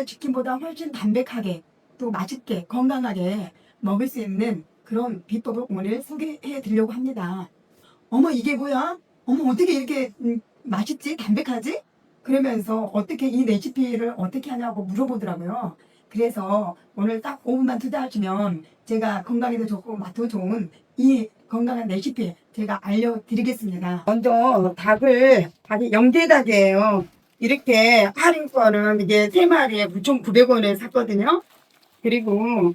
달달 치킨보다 훨씬 담백하게 또 맛있게 건강하게 먹을 수 있는 그런 비법을 오늘 소개해 드리려고 합니다. 어머 이게 뭐야? 어머 어떻게 이렇게 맛있지? 담백하지? 그러면서 어떻게 이 레시피를 어떻게 하냐고 물어보더라고요. 그래서 오늘 딱 5분만 투자하시면 제가 건강에도 좋고 맛도 좋은 이 건강한 레시피 제가 알려드리겠습니다. 먼저 닭이 영대닭이에요. 이렇게 할인권은 이게 3마리에 9,900원에 샀거든요. 그리고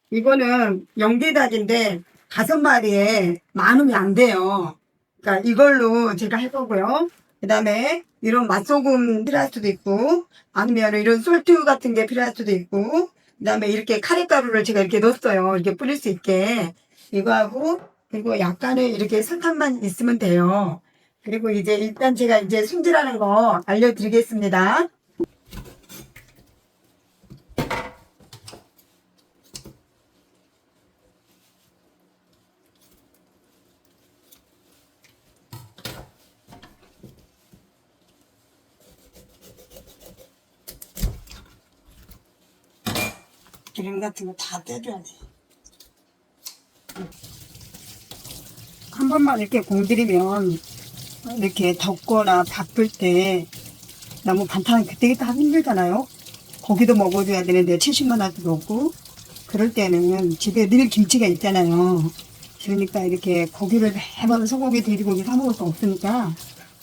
이거는 영대닭인데 5마리에 10,000원이 안 돼요. 그러니까 이걸로 제가 할 거고요. 그 다음에 이런 맛소금 필요할 수도 있고, 아니면 이런 솔트 같은 게 필요할 수도 있고, 그 다음에 이렇게 카레가루를 제가 이렇게 넣었어요. 이렇게 뿌릴 수 있게. 이거하고, 그리고 약간의 이렇게 설탕만 있으면 돼요. 그리고 이제 일단 제가 이제 손질하는 거 알려드리겠습니다. 기름 같은 거 다 떼줘야 돼. 한 번만 이렇게 공들이면 이렇게 덥거나 바쁠 때 너무 반찬 그때그때 하기 힘들잖아요. 고기도 먹어줘야 되는데 70만 원도 없고 그럴 때는 집에 늘 김치가 있잖아요. 그러니까 이렇게 고기를 매번 소고기 돼지고기 사 먹을 수 없으니까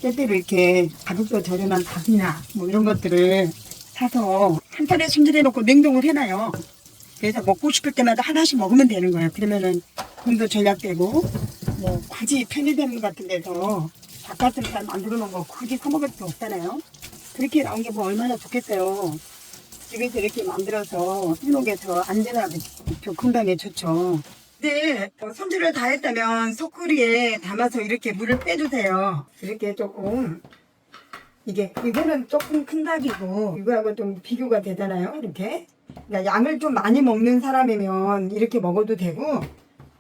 때때로 이렇게 가격도 저렴한 닭이나 뭐 이런 것들을 사서 한 판에 손질해 놓고 냉동을 해놔요. 그래서 먹고 싶을 때마다 하나씩 먹으면 되는 거예요. 그러면은 돈도 절약되고, 뭐, 굳이 편의점 같은 데서 닭가슴살 만들어 놓은 거 굳이 사먹을 필요 없잖아요. 그렇게 나온 게 뭐 얼마나 좋겠어요. 집에서 이렇게 만들어서 해놓은 게 더 안전하고 건강에 좋죠. 이제 손질을 다 했다면 소쿠리에 담아서 이렇게 물을 빼주세요. 이렇게 조금, 이거는 조금 큰 닭이고, 이거하고 좀 비교가 되잖아요. 이렇게. 그러니까 양을 좀 많이 먹는 사람이면 이렇게 먹어도 되고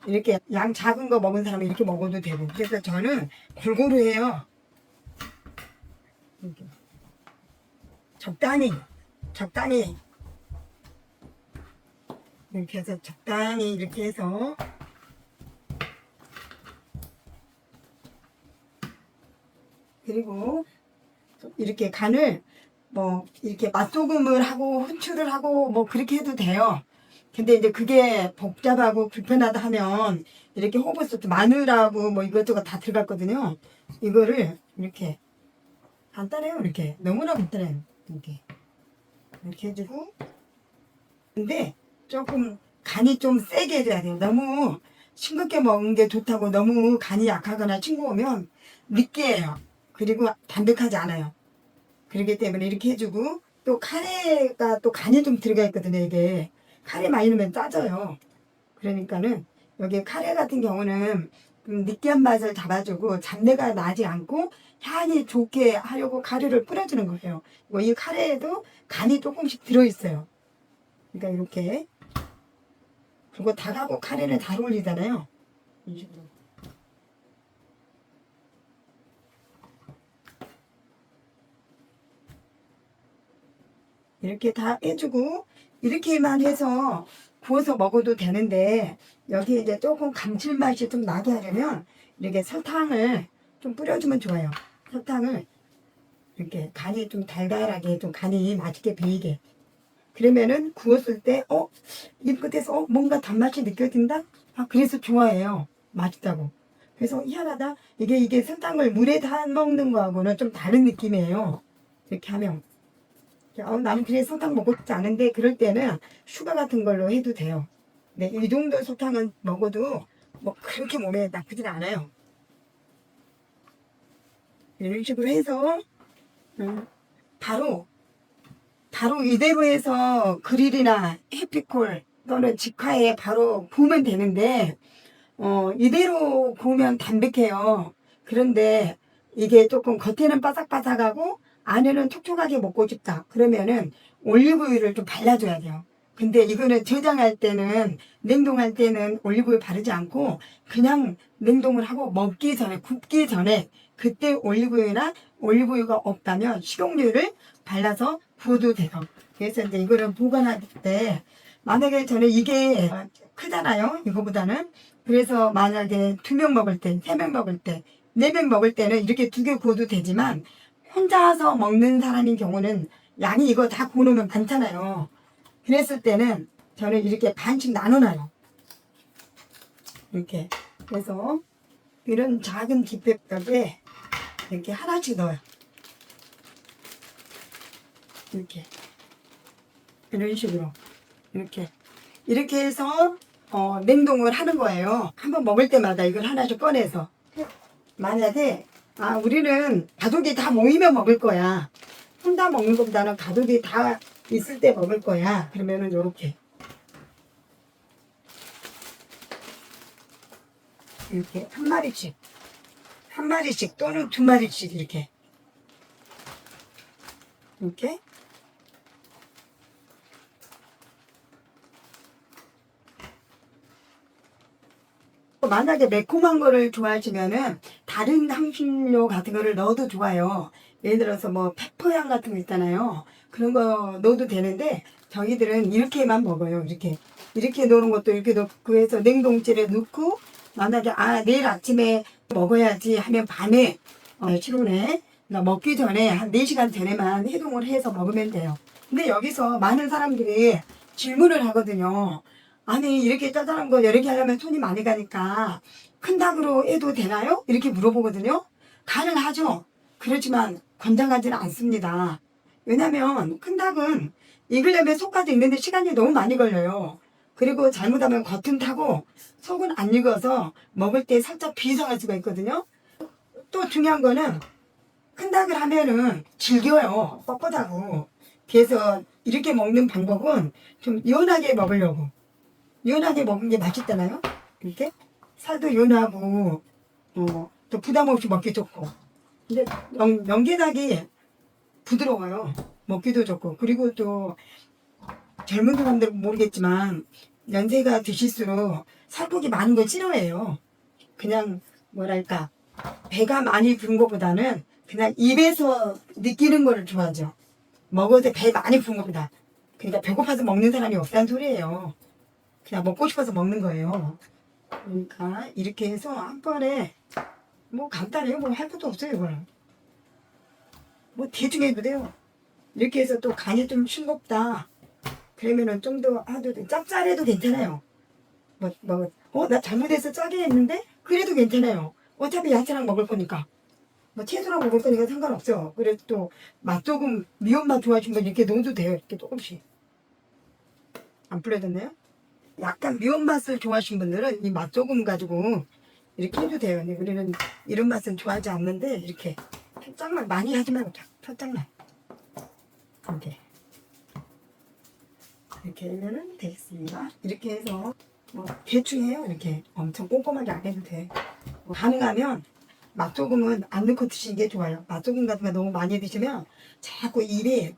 이렇게 양 작은 거 먹은 사람은 이렇게 먹어도 되고 그래서 저는 골고루 해요. 이렇게. 적당히 이렇게 해서 적당히 이렇게 해서 그리고 이렇게 간을 뭐 이렇게 맛소금을 하고 후추를 하고 뭐 그렇게 해도 돼요. 근데 이제 그게 복잡하고 불편하다 하면 이렇게 호버소스 마늘하고 뭐 이것저것 다 들어갔거든요. 이거를 이렇게 간단해요. 이렇게 너무나 간단해요. 이렇게 해주고 근데 조금 간이 좀 세게 해줘야 돼요. 너무 싱겁게 먹는 게 좋다고 너무 간이 약하거나 싱거우면 느끼해요. 그리고 담백하지 않아요. 그렇기 때문에 이렇게 해주고 또 카레가 또 간이 좀 들어가 있거든요. 이게 카레 많이 넣으면 짜져요. 그러니까는 여기 카레 같은 경우는 좀 느끼한 맛을 잡아주고 잡내가 나지 않고 향이 좋게 하려고 카레를 뿌려주는 거예요. 이 카레에도 간이 조금씩 들어있어요. 그러니까 이렇게 그리고 닭하고 카레는 잘 어울리잖아요. 이 식으로. 이렇게 다 해주고 이렇게만 해서 구워서 먹어도 되는데 여기 이제 조금 감칠맛이 좀 나게 하려면 이렇게 설탕을 좀 뿌려주면 좋아요. 설탕을 이렇게 간이 좀 달달하게 좀 간이 맛있게 배이게 그러면은 구웠을 때 입 끝에서 뭔가 단맛이 느껴진다? 그래서 좋아해요. 맛있다고. 그래서 희한하다. 이게 설탕을 물에 다 먹는 거하고는 좀 다른 느낌이에요. 이렇게 하면 나는 그래 설탕 먹고 싶지 않은데 그럴 때는 슈가 같은 걸로 해도 돼요. 네, 이 정도 설탕은 먹어도 뭐 그렇게 몸에 나쁘진 않아요. 이런 식으로 해서 바로 이대로 해서 그릴이나 해피콜 또는 직화에 바로 구우면 되는데 이대로 구우면 담백해요. 그런데 이게 조금 겉에는 바삭바삭하고 안에는 촉촉하게 먹고 싶다. 그러면은 올리브유를 좀 발라줘야 돼요. 근데 이거는 저장할 때는 냉동할 때는 올리브유 바르지 않고 그냥 냉동을 하고 먹기 전에 굽기 전에 그때 올리브유가 없다면 식용유를 발라서 구워도 돼요. 그래서 이제 이거를 보관할 때 만약에 저는 이게 크잖아요. 이거보다는. 그래서 만약에 2명 먹을 때, 3명 먹을 때, 4명 먹을 때는 이렇게 2개 구워도 되지만 혼자서 먹는 사람인 경우는 양이 이거 다 구워놓으면 많잖아요. 그랬을 때는 저는 이렇게 반씩 나눠놔요. 이렇게. 그래서 이런 작은 기폐벽에 이렇게 하나씩 넣어요. 이렇게. 이런 식으로. 이렇게 해서 냉동을 하는 거예요. 한번 먹을 때마다 이걸 하나씩 꺼내서. 만약에 우리는 가족이 다 모이면 먹을 거야. 혼자 먹는 것보다는 가족이 다 있을 때 먹을 거야. 그러면은 요렇게 이렇게 한 마리씩 또는 2마리씩 이렇게 만약에 매콤한 거를 좋아하시면은 다른 향신료 같은 거를 넣어도 좋아요. 예를 들어서 뭐 페퍼향 같은 거 있잖아요. 그런 거 넣어도 되는데 저희들은 이렇게만 먹어요. 이렇게 넣는 것도 이렇게 넣고 해서 냉동실에 넣고 만약에 내일 아침에 먹어야지 하면 밤에 실온에 먹기 전에 한 4시간 전에만 해동을 해서 먹으면 돼요. 근데 여기서 많은 사람들이 질문을 하거든요. 아니 이렇게 짜잘한 거 여러 개 하려면 손이 많이 가니까 큰 닭으로 해도 되나요? 이렇게 물어보거든요. 가능하죠. 그렇지만 권장하지는 않습니다. 왜냐면 큰 닭은 익으려면 속까지 익는데 시간이 너무 많이 걸려요. 그리고 잘못하면 겉은 타고 속은 안 익어서 먹을 때 살짝 비상할 수가 있거든요. 또 중요한 거는 큰 닭을 하면은 질겨요. 뻣뻣하고. 그래서 이렇게 먹는 방법은 좀 연하게 먹으려고. 연하게 먹는 게 맛있잖아요. 이렇게 살도 연하고 또 부담 없이 먹기 좋고. 근데 명계닭이 부드러워요. 먹기도 좋고. 그리고 또 젊은 사람들은 모르겠지만 연세가 드실수록 살코기 많은 걸 싫어해요. 그냥 뭐랄까 배가 많이 부른 것보다는 그냥 입에서 느끼는 거를 좋아하죠. 먹어도 배 많이 부른 것보다. 그러니까 배고파서 먹는 사람이 없다는 소리예요. 그냥 먹고 싶어서 먹는 거예요. 그러니까 이렇게 해서 한 번에 뭐 간단해요. 뭐 할 것도 없어요. 이거는 뭐 대충 해도 돼요. 이렇게 해서 또 간이 좀 싱겁다 그러면은 좀 더 하도 짭짤해도 괜찮아요. 나 잘못해서 짜게 했는데 그래도 괜찮아요. 어차피 야채랑 먹을 거니까 뭐 채소랑 먹을 거니까 상관없죠. 그래도 또 맛조금 미연맛 좋아하시는 분 이렇게 넣어도 돼요. 이렇게 조금씩. 안 풀려졌나요? 약간 미연맛을 좋아하시는 분들은 이 맛조금 가지고 이렇게 해도 돼요. 근데 우리는 이런 맛은 좋아하지 않는데 이렇게 살짝만 많이 하지 말고 살짝만 이렇게 하면은 되겠습니다. 이렇게 해서 뭐 대충 해요. 이렇게 엄청 꼼꼼하게 안 해도 돼. 가능하면 맛조금은 안 넣고 드시는 게 좋아요. 맛조금 같은 거 너무 많이 드시면 자꾸 입에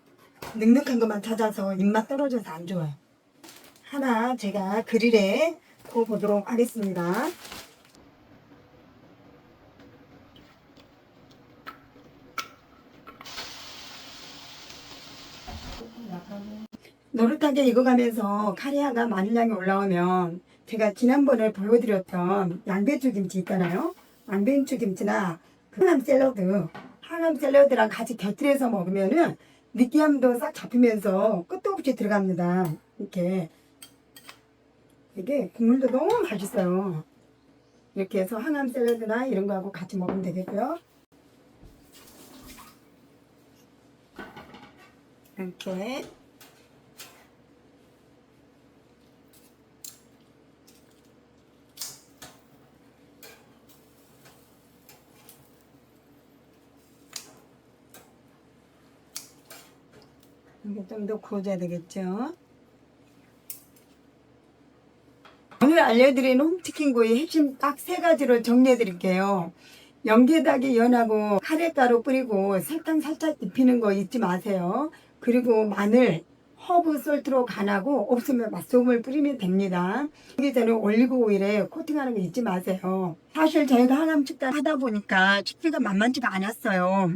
눅눅한 것만 찾아서 입맛 떨어져서 안 좋아요. 하나 제가 그릴에 구워보도록 하겠습니다. 노릇하게 익어가면서 카레아가 마늘향이 올라오면 제가 지난번에 보여드렸던 양배추 김치 있잖아요. 양배추 김치나 항암 샐러드랑 같이 곁들여서 먹으면은 느끼함도 싹 잡히면서 끝도 없이 들어갑니다. 이게 국물도 너무 맛있어요. 이렇게 해서 항암 샐러드나 이런 거하고 같이 먹으면 되겠고요. 이렇게 이게 좀 더 구워줘야 되겠죠. 오늘 알려드린 홈치킨구이 핵심 딱 3가지로 정리해 드릴게요. 연계닭이 연하고 카레가루 뿌리고 설탕 살짝 입히는 거 잊지 마세요. 그리고 마늘, 허브 솔트로 간하고 없으면 맛소금을 뿌리면 됩니다. 여기 전에 올리브 오일에 코팅하는 거 잊지 마세요. 사실 저희가 항암 식단 하다 보니까 식비가 만만치가 않았어요.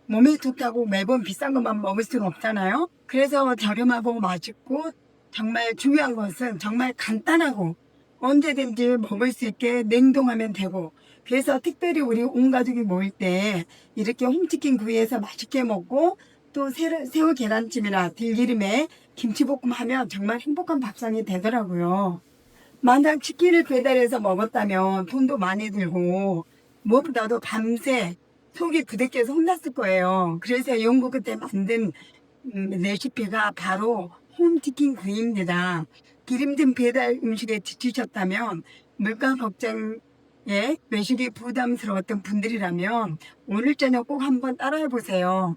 몸에 좋다고 매번 비싼 것만 먹을 수는 없잖아요. 그래서 저렴하고 맛있고 정말 중요한 것은 정말 간단하고 언제든지 먹을 수 있게 냉동하면 되고, 그래서 특별히 우리 온 가족이 모일 때 이렇게 홈치킨 구이해서 맛있게 먹고 또 새우 계란찜이나 들기름에 김치볶음 하면 정말 행복한 밥상이 되더라고요. 만약 치킨을 배달해서 먹었다면 돈도 많이 들고 무엇보다도 밤새 속이 부대껴서 혼났을 거예요. 그래서 연구 그때 만든 레시피가 바로 홈치킨 구이입니다. 기름진 배달 음식에 지치셨다면, 물가 걱정에 외식이 부담스러웠던 분들이라면 오늘 저녁 꼭 한번 따라해 보세요.